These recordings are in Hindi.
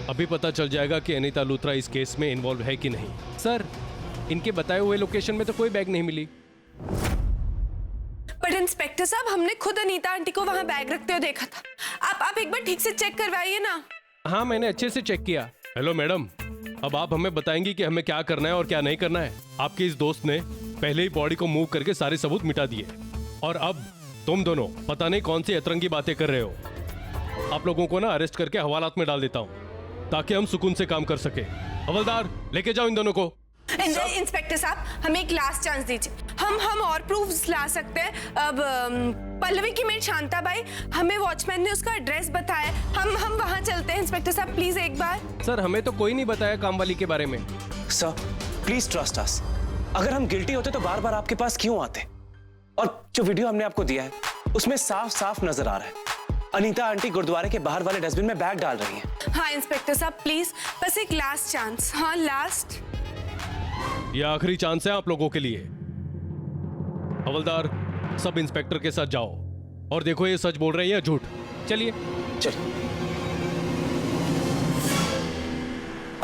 अभी पता चल जाएगा कि अनीता लूथरा इस केस में इन्वॉल्व है कि नहीं। सर, इनके बताए हुए लोकेशन में तो कोई बैग नहीं मिली। पर इंस्पेक्टर साहब, हमने खुद अनीता आंटी को वहाँ बैग रखते हुए देखा था। आप एक बार ठीक से चेक करवाइए ना। हाँ, मैंने अच्छे से चेक किया। हेलो मैडम, अब आप हमें बताएंगी कि हमें क्या करना है और क्या नहीं करना है। आपके इस दोस्त ने पहले ही बॉडी को मूव करके सारे सबूत मिटा दिए और अब तुम दोनों पता नहीं कौन सी अतरंगी बातें कर रहे हो। आप लोगों को ना अरेस्ट करके हवालात में डाल देता हूँ ताकि हम सुकून से काम कर सके। हवलदार, लेके जाओ इन दोनों को। इंस्पेक्टर साहब, हमें एक लास्ट चांस दीजिए। हम और प्रूफ्स ला सकते हैं। अब पल्लवी की मेट शांताबाई, हमें वॉचमैन ने उसका एड्रेस बताया। हम वहां चलते हैं। इंस्पेक्टर साहब प्लीज एक बार। सर, हमें तो कोई नहीं बताया काम वाली के बारे में। Sir please trust us. अगर हम गिल्टी होते तो बार बार आपके पास क्यों आते? और जो वीडियो हमने आपको दिया है उसमें साफ साफ नजर आ रहा है अनीता आंटी गुरुद्वारे के बाहर वाले डस्टबिन में बैग डाल रही हैं। हाँ इंस्पेक्टर साहब प्लीज, बस एक लास्ट चांस। हाँ लास्ट। ये आखिरी चांस है आप लोगों के लिए। हवलदार, सब इंस्पेक्टर के साथ जाओ और देखो ये सच बोल रहे हैं या झूठ। चलिए चलिए।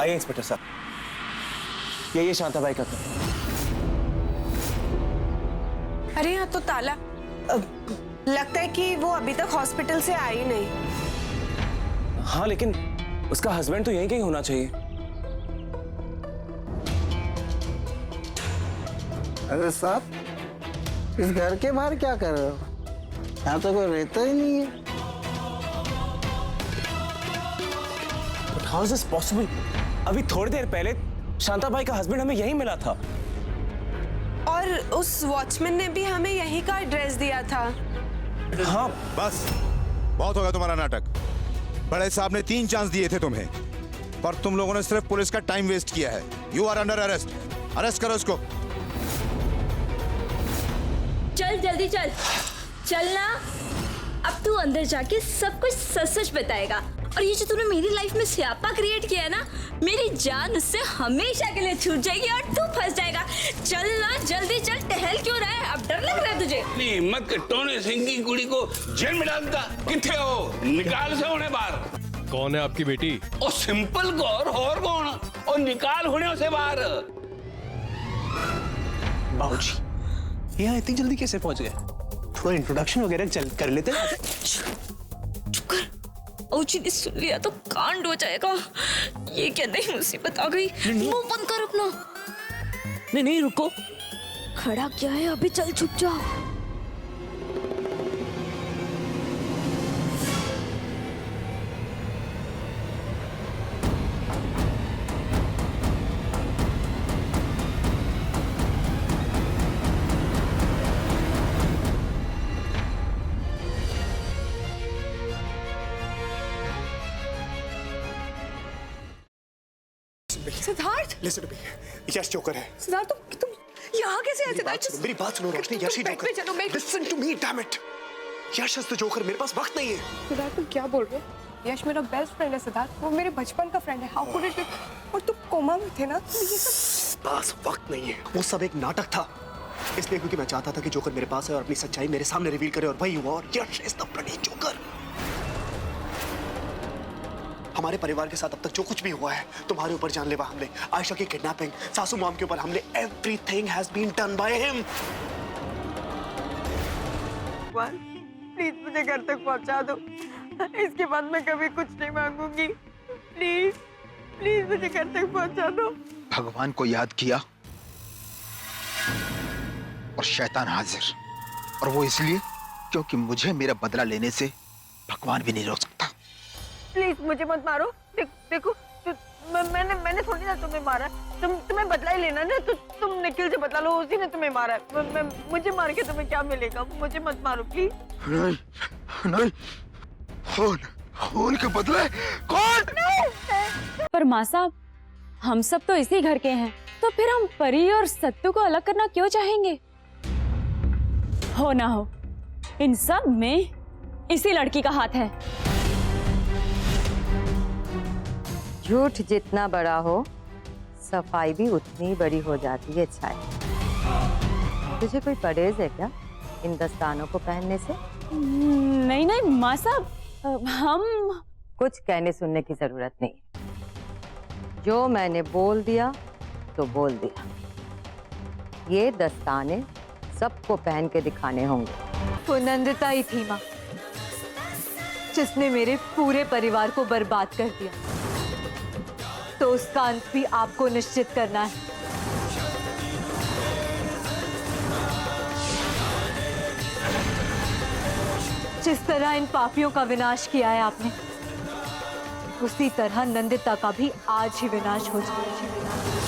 आइए इंस्पेक्टर साहब, ये शांताबाई का घर। अरे यहाँ तो ताला। लगता है कि वो अभी तक हॉस्पिटल से आई नहीं। हाँ, लेकिन उसका हस्बैंड तो यहीं कहीं होना चाहिए। अरे साहब, इस घर के बाहर क्या कर रहे हो? यहाँ तो कोई रहता ही नहीं है। But how is this possible? अभी थोड़ी देर पहले शांताबाई का हस्बैंड हमें यहीं मिला था और उस वॉचमैन ने भी हमें यहीं का एड्रेस दिया था। हाँ बस बहुत हो गया तुम्हारा नाटक। बड़े साहब ने 3 चांस दिए थे तुम्हें, पर तुम लोगों ने सिर्फ पुलिस का टाइम वेस्ट किया है। You are under arrest. Arrest करो उसको। चल जल्दी चल, चलना। अब तू अंदर जाके सब कुछ सच सच बताएगा। और ये जो तूने मेरी लाइफ में स्यापा क्रिएट किया है ना, मेरी जान उससे हमेशा के लिए छूट जाएगी और तू फंस जाएगा। चल ना, जल्दी चल। टहल क्यों रहा है? अब डर लग रहा है तुझे? अपनी हिम्मत के टोने सिंह की कुड़ी को जेल में डाल दिया। किथे हो? निकाल से उन्हें बाहर। कौन है आपकी बेटी? ओ सिंपल गौर और कौन? और निकाल होने से बाहर। बाबूजी, यहाँ इतनी जल्दी कैसे पहुंच गए? थोड़ा इंट्रोडक्शन वगैरह चल कर लेते हैं। चुप कर। औची ने सुन लिया तो कांड हो जाएगा। ये क्या नई मुसीबत आ गई? मुंह बंद कर अपना। नहीं रुको। खड़ा क्या है? अभी चल, छुप जा। Siddharth, Listen to me. Yash joker है। सिद्धार्थ तुम यहाँ कैसे आए? मेरी बात सुनो रोशनी, यश ही जोकर। चलो मैं। Listen to me, damn it. Yash is the joker. मेरे पास वक्त नहीं है। सिद्धार्थ तुम क्या बोल रहे हो? यश मेरा बेस्ट फ्रेंड है सिद्धार्थ, वो मेरे बचपन का फ्रेंड है। How could it be? और तुम कोमा में थे ना, तो ये सब पास वक्त नहीं है। वो सब एक नाटक था, इसलिए क्योंकि मैं चाहता था कि जोकर मेरे पास है और अपनी सच्चाई मेरे सामने रिवील करे, और वही हुआ। और यश इज द ब्लडी जोकर। हमारे परिवार के साथ अब तक जो कुछ भी हुआ है, तुम्हारे ऊपर जानलेवा हमले, आयशा की किडनैपिंग, सासू मॉम के ऊपर हमले, everything has been done by him. Please मुझे घर तक पहुंचा दो। इसके बाद मैं कभी कुछ नहीं मांगूंगी। प्लीज प्लीज मुझे घर तक पहुंचा दो। भगवान को याद किया और शैतान हाजिर, और वो इसलिए क्योंकि मुझे मेरा बदला लेने से भगवान भी नहीं रोक सकता। प्लीज मुझे मत मारो। देखो मैंने थोड़ी ना तुम्हें मारा। तुम्हें बदला ही लेना ना, तो तुम निखिल से बदला लो, उसी ने तुम्हें मारा है। मुझे मार के तुम्हें क्या मिलेगा? मुझे मत मारो प्लीज। नहीं खून के बदले कौन? पर माँ साहब, हम सब तो इसी घर के हैं, तो फिर हम परी और सत्तू को अलग करना क्यों चाहेंगे? हो ना हो, इन सब में इसी लड़की का हाथ है। झूठ जितना बड़ा हो, सफाई भी उतनी बड़ी हो जाती है। छाया, तुझे कोई परहेज है क्या इन दस्तानों को पहनने से? नहीं माँ साहब, हम कुछ कहने सुनने की जरूरत नहीं। जो मैंने बोल दिया तो बोल दिया। ये दस्ताने सबको पहन के दिखाने होंगे। वो नंदिता ही थी माँ, जिसने मेरे पूरे परिवार को बर्बाद कर दिया। तो उसका अंत भी आपको निश्चित करना है। जिस तरह इन पापियों का विनाश किया है आपने, उसी तरह नंदिता का भी आज ही विनाश हो जाए।